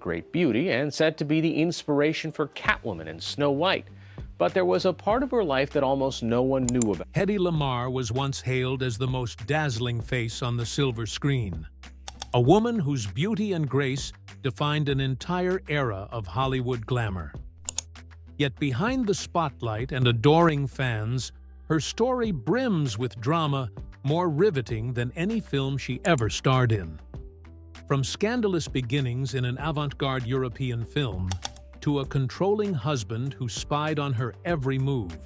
great beauty and said to be the inspiration for Catwoman and Snow White. But there was a part of her life that almost no one knew about. Hedy Lamarr was once hailed as the most dazzling face on the silver screen. A woman whose beauty and grace defined an entire era of Hollywood glamour. Yet behind the spotlight and adoring fans, her story brims with drama more riveting than any film she ever starred in. From scandalous beginnings in an avant-garde European film, to a controlling husband who spied on her every move,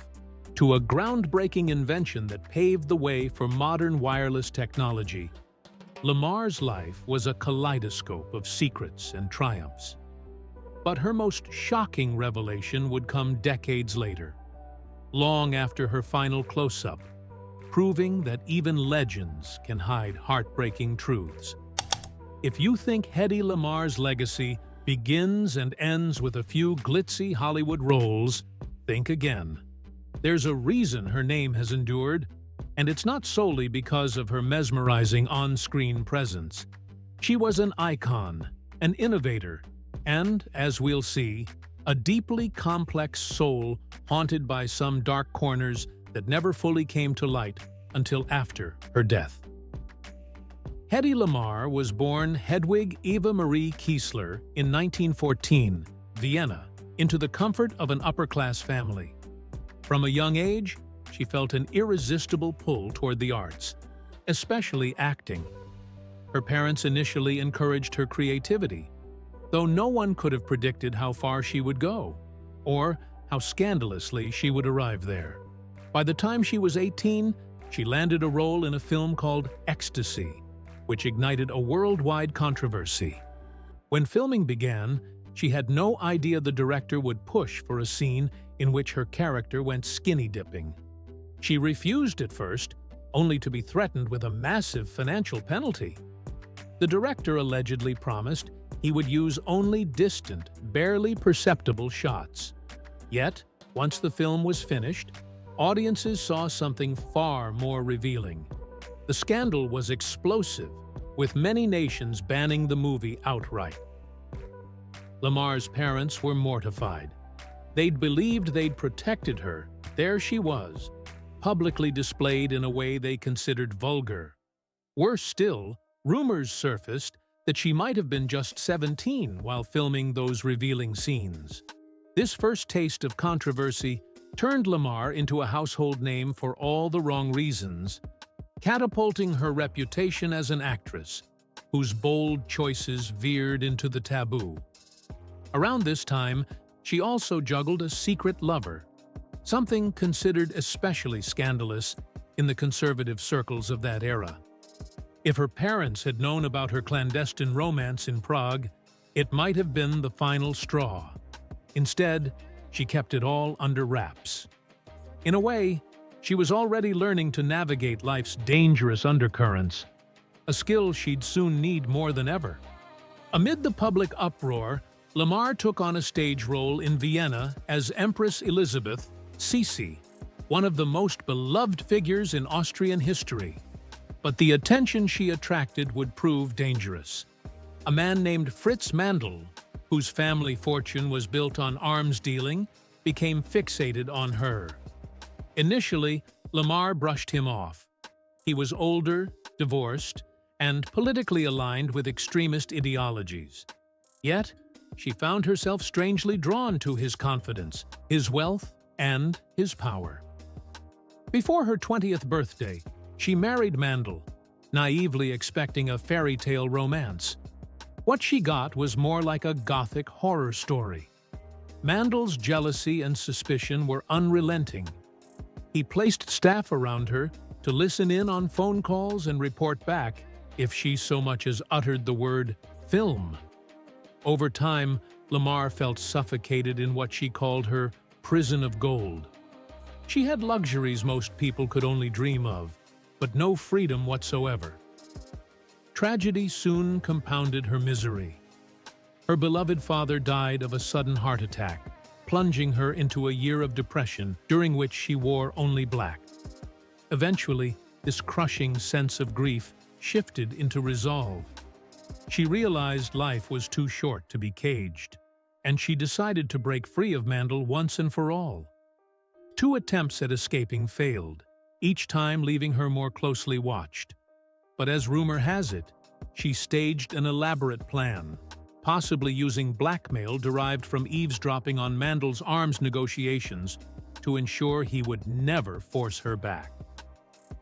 to a groundbreaking invention that paved the way for modern wireless technology, Lamarr's life was a kaleidoscope of secrets and triumphs. But her most shocking revelation would come decades later, long after her final close-up, proving that even legends can hide heartbreaking truths. If you think Hedy Lamarr's legacy begins and ends with a few glitzy Hollywood roles, think again. There's a reason her name has endured, and it's not solely because of her mesmerizing on-screen presence. She was an icon, an innovator, and, as we'll see, a deeply complex soul haunted by some dark corners that never fully came to light until after her death. Hedy Lamarr was born Hedwig Eva Marie Kiesler in 1914, Vienna, into the comfort of an upper-class family. From a young age, she felt an irresistible pull toward the arts, especially acting. Her parents initially encouraged her creativity, though no one could have predicted how far she would go, or how scandalously she would arrive there. By the time she was 18, she landed a role in a film called Ecstasy, which ignited a worldwide controversy. When filming began, she had no idea the director would push for a scene in which her character went skinny dipping. She refused at first, only to be threatened with a massive financial penalty. The director allegedly promised he would use only distant, barely perceptible shots. Yet, once the film was finished, audiences saw something far more revealing. The scandal was explosive, with many nations banning the movie outright. Lamarr's parents were mortified. They'd believed they'd protected her. There she was, publicly displayed in a way they considered vulgar. Worse still, rumors surfaced that she might have been just 17 while filming those revealing scenes. This first taste of controversy turned Lamarr into a household name for all the wrong reasons, catapulting her reputation as an actress whose bold choices veered into the taboo. Around this time, she also juggled a secret lover, something considered especially scandalous in the conservative circles of that era. If her parents had known about her clandestine romance in Prague, it might have been the final straw. Instead, she kept it all under wraps. In a way, she was already learning to navigate life's dangerous undercurrents, a skill she'd soon need more than ever. Amid the public uproar, Lamarr took on a stage role in Vienna as Empress Elizabeth, Sisi, one of the most beloved figures in Austrian history. But the attention she attracted would prove dangerous. A man named Fritz Mandl, whose family fortune was built on arms dealing, became fixated on her. Initially, Lamarr brushed him off. He was older, divorced, and politically aligned with extremist ideologies. Yet, she found herself strangely drawn to his confidence, his wealth, and his power. Before her 20th birthday, she married Mandl, naively expecting a fairy tale romance. What she got was more like a gothic horror story. Mandl's jealousy and suspicion were unrelenting. He placed staff around her to listen in on phone calls and report back if she so much as uttered the word film. Over time, Lamarr felt suffocated in what she called her prison of gold. She had luxuries most people could only dream of, but no freedom whatsoever. Tragedy soon compounded her misery. Her beloved father died of a sudden heart attack, plunging her into a year of depression during which she wore only black. Eventually, this crushing sense of grief shifted into resolve. She realized life was too short to be caged, and she decided to break free of Mandel once and for all. 2 attempts at escaping failed, each time leaving her more closely watched. But as rumor has it, she staged an elaborate plan, possibly using blackmail derived from eavesdropping on Mandel's arms negotiations to ensure he would never force her back.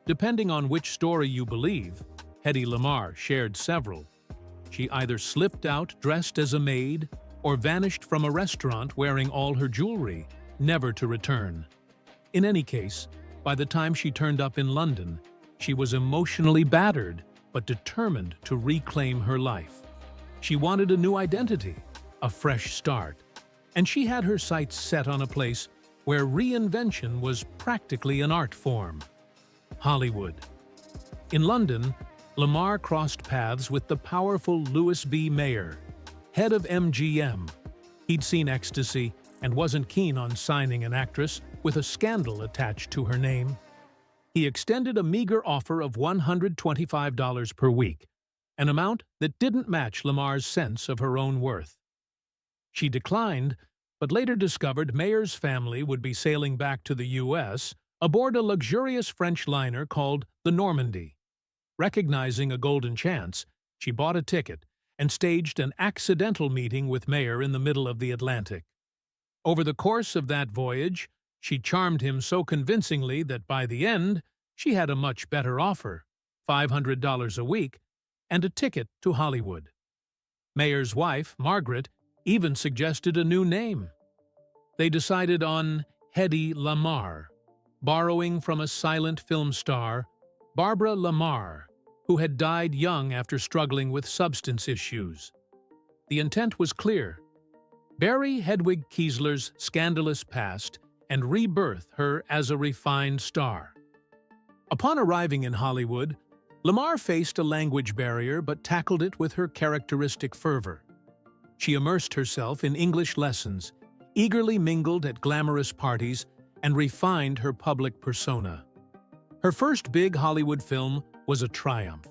Depending on which story you believe, Hedy Lamarr shared several. She either slipped out dressed as a maid or vanished from a restaurant wearing all her jewelry, never to return. In any case, by the time she turned up in London, she was emotionally battered but determined to reclaim her life. She wanted a new identity, a fresh start, and she had her sights set on a place where reinvention was practically an art form: Hollywood. In London, Lamarr crossed paths with the powerful Louis B. Mayer, head of MGM. He'd seen ecstasy and wasn't keen on signing an actress with a scandal attached to her name. He extended a meager offer of $125 per week, an amount that didn't match Lamarr's sense of her own worth. She declined, but later discovered Mayer's family would be sailing back to the U.S. aboard a luxurious French liner called the Normandy. Recognizing a golden chance, she bought a ticket and staged an accidental meeting with Mayer in the middle of the Atlantic. Over the course of that voyage, she charmed him so convincingly that by the end, she had a much better offer: $500 a week and a ticket to Hollywood. Mayer's wife, Margaret, even suggested a new name. They decided on Hedy Lamarr, borrowing from a silent film star, Barbara Lamarr, who had died young after struggling with substance issues. The intent was clear: bury Hedwig Kiesler's scandalous past and rebirth her as a refined star. Upon arriving in Hollywood, Lamarr faced a language barrier but tackled it with her characteristic fervor. She immersed herself in English lessons, eagerly mingled at glamorous parties, and refined her public persona. Her first big Hollywood film was a triumph.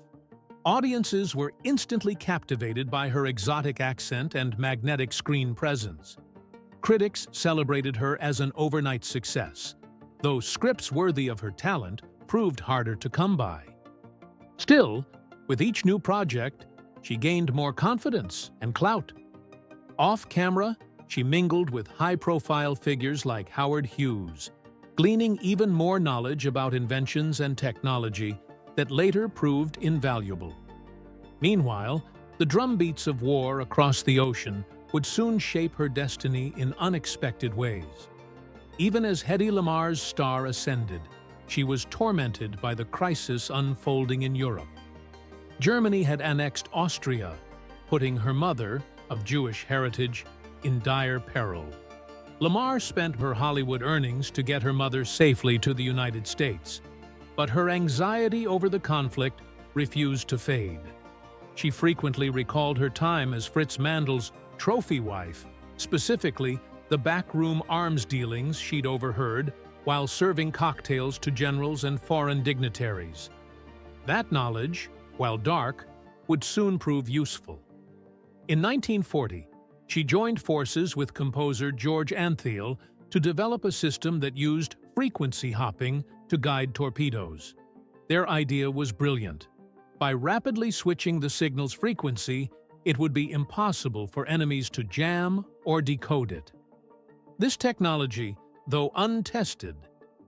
Audiences were instantly captivated by her exotic accent and magnetic screen presence. Critics celebrated her as an overnight success, though scripts worthy of her talent proved harder to come by. Still, with each new project, she gained more confidence and clout. Off-camera, she mingled with high-profile figures like Howard Hughes, gleaning even more knowledge about inventions and technology that later proved invaluable. Meanwhile, the drumbeats of war across the ocean would soon shape her destiny in unexpected ways. Even as Hedy Lamarr's star ascended, she was tormented by the crisis unfolding in Europe. Germany had annexed Austria, putting her mother, of Jewish heritage, in dire peril. Lamarr spent her Hollywood earnings to get her mother safely to the United States, but her anxiety over the conflict refused to fade. She frequently recalled her time as Fritz Mandel's trophy wife, specifically the backroom arms dealings she'd overheard while serving cocktails to generals and foreign dignitaries. That knowledge, while dark, would soon prove useful. In 1940, she joined forces with composer George Antheil to develop a system that used frequency hopping to guide torpedoes. Their idea was brilliant. By rapidly switching the signal's frequency, it would be impossible for enemies to jam or decode it. This technology, though untested,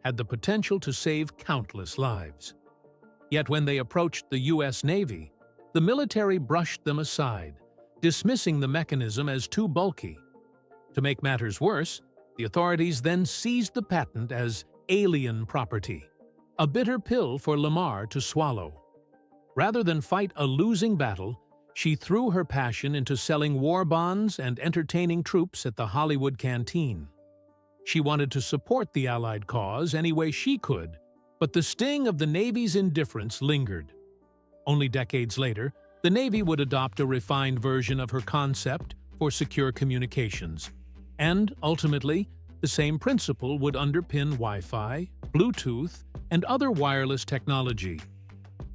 had the potential to save countless lives. Yet when they approached the U.S. Navy, the military brushed them aside, dismissing the mechanism as too bulky. To make matters worse, the authorities then seized the patent as alien property, a bitter pill for Lamarr to swallow. Rather than fight a losing battle, she threw her passion into selling war bonds and entertaining troops at the Hollywood canteen. She wanted to support the Allied cause any way she could, but the sting of the Navy's indifference lingered. Only decades later, the Navy would adopt a refined version of her concept for secure communications, and ultimately, the same principle would underpin Wi-Fi, Bluetooth, and other wireless technology.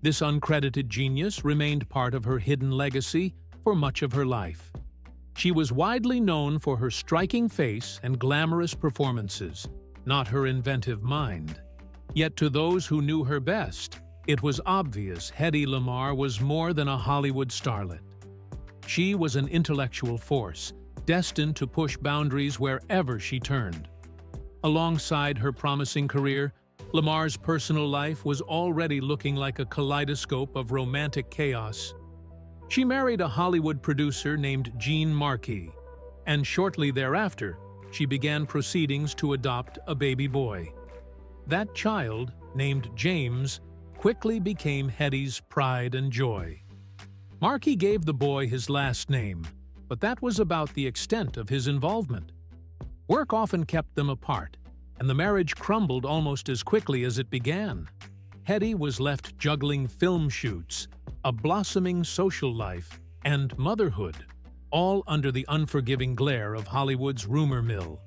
This uncredited genius remained part of her hidden legacy for much of her life. She was widely known for her striking face and glamorous performances, not her inventive mind. Yet to those who knew her best, it was obvious Hedy Lamarr was more than a Hollywood starlet. She was an intellectual force, destined to push boundaries wherever she turned. Alongside her promising career, Lamarr's personal life was already looking like a kaleidoscope of romantic chaos. She married a Hollywood producer named Gene Markey, and shortly thereafter, she began proceedings to adopt a baby boy. That child, named James, quickly became Hedy's pride and joy. Markey gave the boy his last name, but that was about the extent of his involvement. Work often kept them apart, and the marriage crumbled almost as quickly as it began. Hedy was left juggling film shoots, a blossoming social life, and motherhood, all under the unforgiving glare of Hollywood's rumor mill.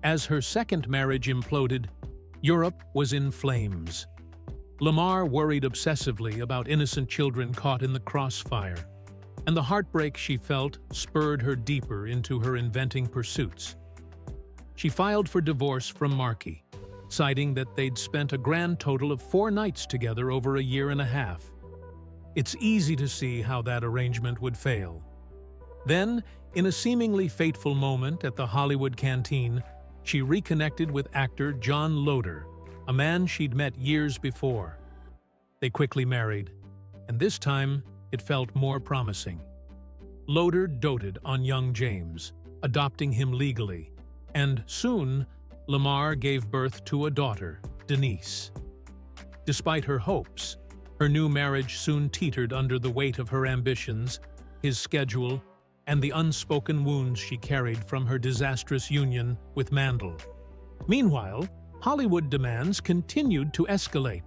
As her second marriage imploded, Europe was in flames. Lamarr worried obsessively about innocent children caught in the crossfire, and the heartbreak she felt spurred her deeper into her inventing pursuits. She filed for divorce from Markey, citing that they'd spent a grand total of 4 nights together over a year and a half. It's easy to see how that arrangement would fail. Then, in a seemingly fateful moment at the Hollywood canteen, she reconnected with actor John Loder, a man she'd met years before. They quickly married, and this time it felt more promising. Loder doted on young James, adopting him legally, and soon Lamarr gave birth to a daughter, Denise. Despite her hopes, her new marriage soon teetered under the weight of her ambitions, his schedule, and the unspoken wounds she carried from her disastrous union with Mandel. Meanwhile, Hollywood demands continued to escalate.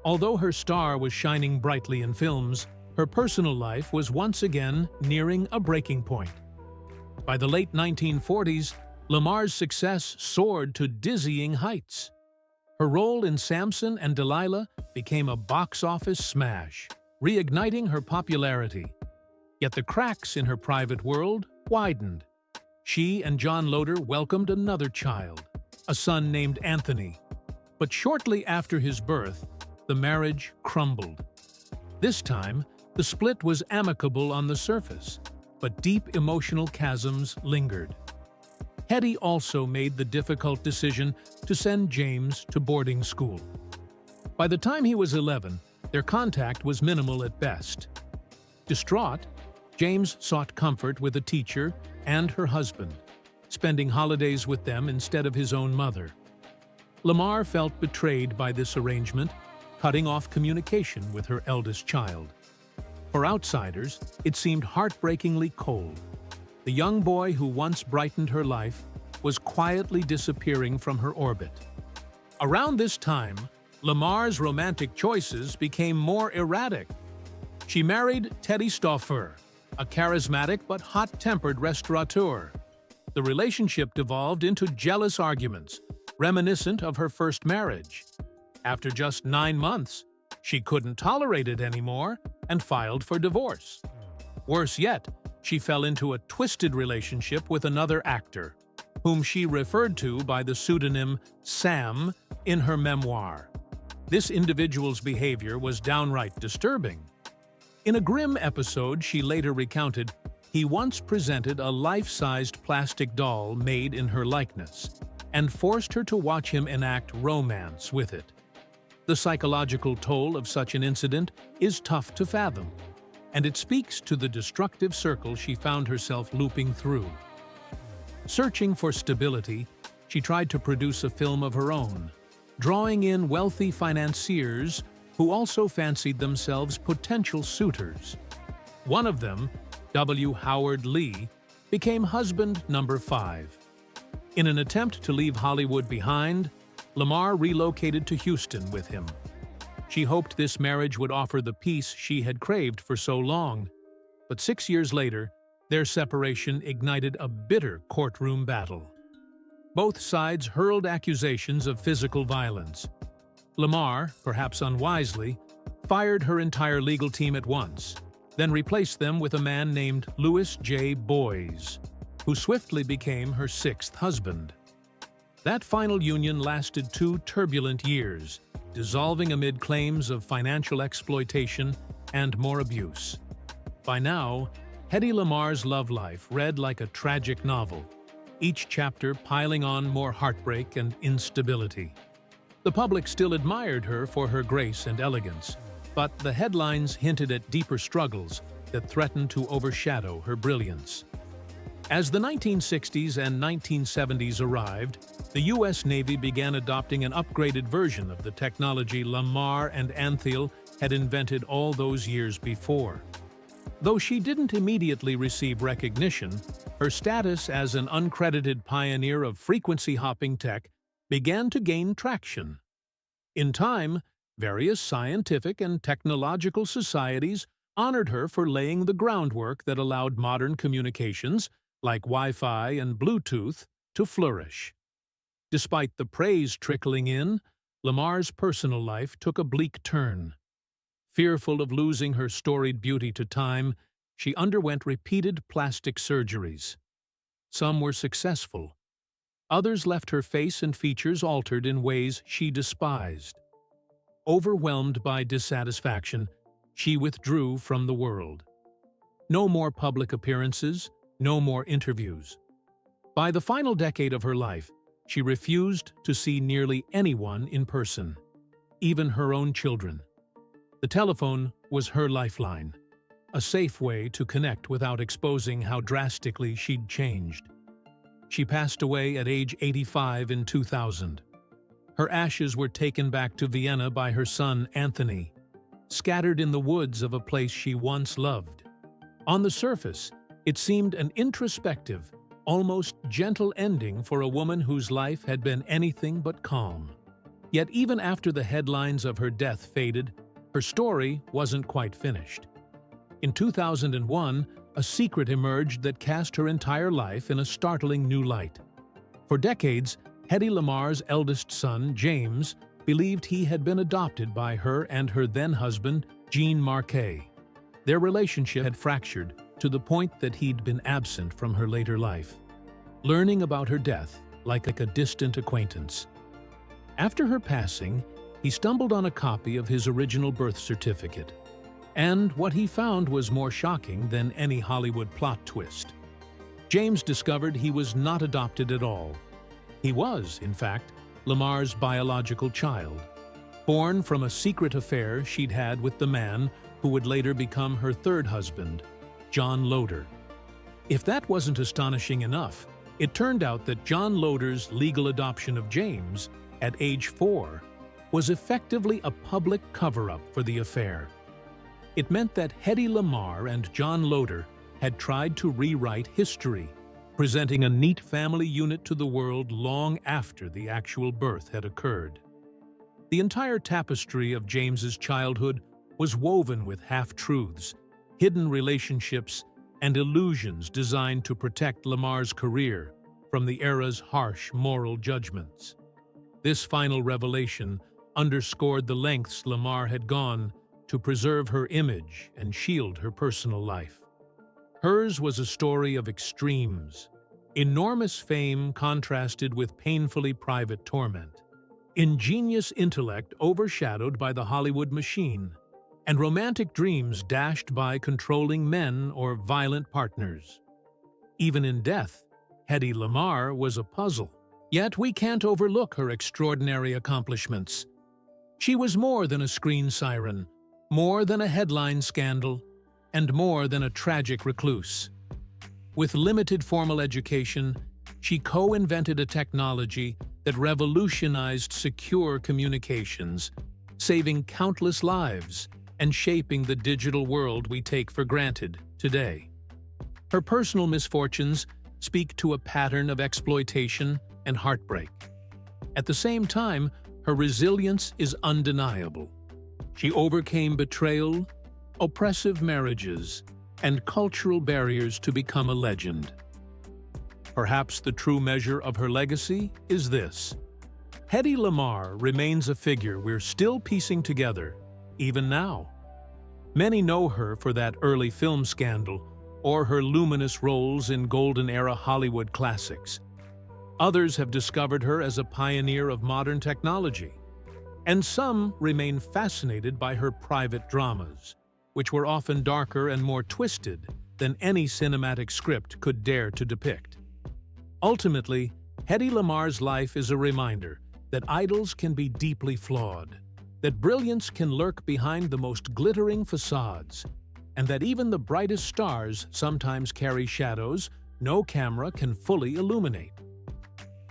Although her star was shining brightly in films, her personal life was once again nearing a breaking point. By the late 1940s, Lamarr's success soared to dizzying heights. Her role in Samson and Delilah became a box office smash, reigniting her popularity. Yet the cracks in her private world widened. She and John Loder welcomed another child, a son named Anthony. But shortly after his birth, the marriage crumbled. This time, the split was amicable on the surface, but deep emotional chasms lingered. Hedy also made the difficult decision to send James to boarding school. By the time he was 11, their contact was minimal at best. Distraught, James sought comfort with a teacher and her husband, spending holidays with them instead of his own mother. Lamarr felt betrayed by this arrangement, cutting off communication with her eldest child. For outsiders, it seemed heartbreakingly cold. The young boy who once brightened her life was quietly disappearing from her orbit. Around this time, Lamarr's romantic choices became more erratic. She married Teddy Stauffer, a charismatic but hot-tempered restaurateur. The relationship devolved into jealous arguments, reminiscent of her first marriage. After just 9 months, she couldn't tolerate it anymore and filed for divorce. Worse yet, she fell into a twisted relationship with another actor, whom she referred to by the pseudonym Sam in her memoir. This individual's behavior was downright disturbing. In a grim episode she later recounted, he once presented a life-sized plastic doll made in her likeness and forced her to watch him enact romance with it. The psychological toll of such an incident is tough to fathom, and it speaks to the destructive circle she found herself looping through. Searching for stability, she tried to produce a film of her own, drawing in wealthy financiers who also fancied themselves potential suitors. One of them, W. Howard Lee, became husband number 5. In an attempt to leave Hollywood behind, Lamarr relocated to Houston with him. She hoped this marriage would offer the peace she had craved for so long, but 6 years later, their separation ignited a bitter courtroom battle. Both sides hurled accusations of physical violence. Lamarr, perhaps unwisely, fired her entire legal team at once, then replaced them with a man named Louis J. Boys, who swiftly became her sixth husband. That final union lasted 2 turbulent years, dissolving amid claims of financial exploitation and more abuse. By now, Hedy Lamarr's love life read like a tragic novel, each chapter piling on more heartbreak and instability. The public still admired her for her grace and elegance, but the headlines hinted at deeper struggles that threatened to overshadow her brilliance. As the 1960s and 1970s arrived, the U.S. Navy began adopting an upgraded version of the technology Lamarr and Antheil had invented all those years before. Though she didn't immediately receive recognition, her status as an uncredited pioneer of frequency-hopping tech began to gain traction. In time, various scientific and technological societies honored her for laying the groundwork that allowed modern communications, like Wi-Fi and Bluetooth, to flourish. Despite the praise trickling in, Lamarr's personal life took a bleak turn. Fearful of losing her storied beauty to time, she underwent repeated plastic surgeries. Some were successful. Others left her face and features altered in ways she despised. Overwhelmed by dissatisfaction, she withdrew from the world. No more public appearances, no more interviews. By the final decade of her life, she refused to see nearly anyone in person, even her own children. The telephone was her lifeline, a safe way to connect without exposing how drastically she'd changed. She passed away at age 85 in 2000. Her ashes were taken back to Vienna by her son Anthony, scattered in the woods of a place she once loved. On the surface, it seemed an introspective, almost gentle ending for a woman whose life had been anything but calm. Yet even after the headlines of her death faded, her story wasn't quite finished. In 2001, a secret emerged that cast her entire life in a startling new light. For decades, Hedy Lamarr's eldest son, James, believed he had been adopted by her and her then-husband, Jean Marquet. Their relationship had fractured to the point that he'd been absent from her later life, learning about her death like a distant acquaintance. After her passing, he stumbled on a copy of his original birth certificate, and what he found was more shocking than any Hollywood plot twist. James discovered he was not adopted at all. He was, in fact, Lamarr's biological child, born from a secret affair she'd had with the man who would later become her third husband, John Loder. If that wasn't astonishing enough, it turned out that John Loder's legal adoption of James, at age 4, was effectively a public cover-up for the affair. It meant that Hedy Lamarr and John Loder had tried to rewrite history, presenting a neat family unit to the world long after the actual birth had occurred. The entire tapestry of James's childhood was woven with half-truths, hidden relationships, and illusions designed to protect Lamarr's career from the era's harsh moral judgments. This final revelation underscored the lengths Lamarr had gone to preserve her image and shield her personal life. Hers was a story of extremes, enormous fame contrasted with painfully private torment, ingenious intellect overshadowed by the Hollywood machine, and romantic dreams dashed by controlling men or violent partners. Even in death, Hedy Lamarr was a puzzle. Yet we can't overlook her extraordinary accomplishments. She was more than a screen siren, more than a headline scandal, and more than a tragic recluse. With limited formal education, she co-invented a technology that revolutionized secure communications, saving countless lives and shaping the digital world we take for granted today. Her personal misfortunes speak to a pattern of exploitation and heartbreak. At the same time, her resilience is undeniable. She overcame betrayal, oppressive marriages, and cultural barriers to become a legend. Perhaps the true measure of her legacy is this: Hedy Lamarr remains a figure we're still piecing together, even now. Many know her for that early film scandal or her luminous roles in golden-era Hollywood classics. Others have discovered her as a pioneer of modern technology, and some remain fascinated by her private dramas, which were often darker and more twisted than any cinematic script could dare to depict. Ultimately, Hedy Lamarr's life is a reminder that idols can be deeply flawed, that brilliance can lurk behind the most glittering facades, and that even the brightest stars sometimes carry shadows no camera can fully illuminate.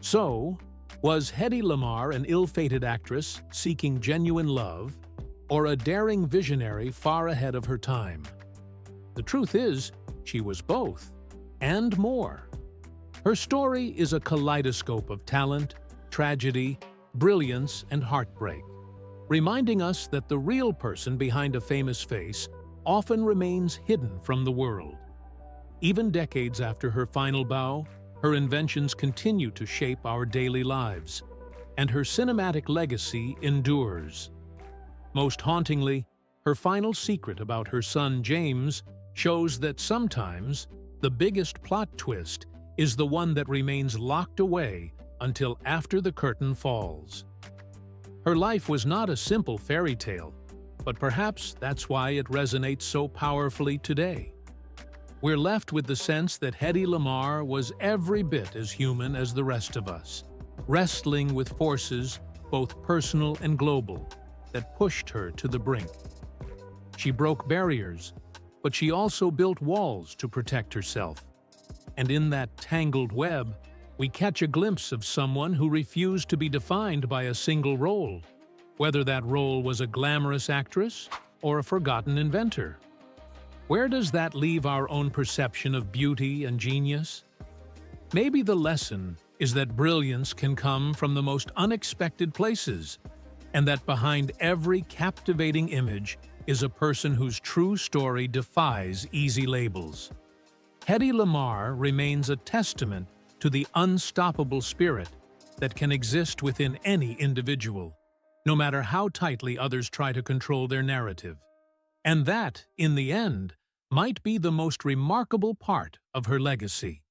So, was Hedy Lamarr an ill-fated actress seeking genuine love, or a daring visionary far ahead of her time? The truth is, she was both, and more. Her story is a kaleidoscope of talent, tragedy, brilliance, and heartbreak, reminding us that the real person behind a famous face often remains hidden from the world. Even decades after her final bow, her inventions continue to shape our daily lives, and her cinematic legacy endures. Most hauntingly, her final secret about her son James shows that sometimes the biggest plot twist is the one that remains locked away until after the curtain falls. Her life was not a simple fairy tale, but perhaps that's why it resonates so powerfully today. We're left with the sense that Hedy Lamarr was every bit as human as the rest of us, wrestling with forces, both personal and global, that pushed her to the brink. She broke barriers, but she also built walls to protect herself. And in that tangled web, we catch a glimpse of someone who refused to be defined by a single role, whether that role was a glamorous actress or a forgotten inventor. Where does that leave our own perception of beauty and genius? Maybe the lesson is that brilliance can come from the most unexpected places, and that behind every captivating image is a person whose true story defies easy labels. Hedy Lamarr remains a testament to the unstoppable spirit that can exist within any individual, no matter how tightly others try to control their narrative. And that, in the end, might be the most remarkable part of her legacy.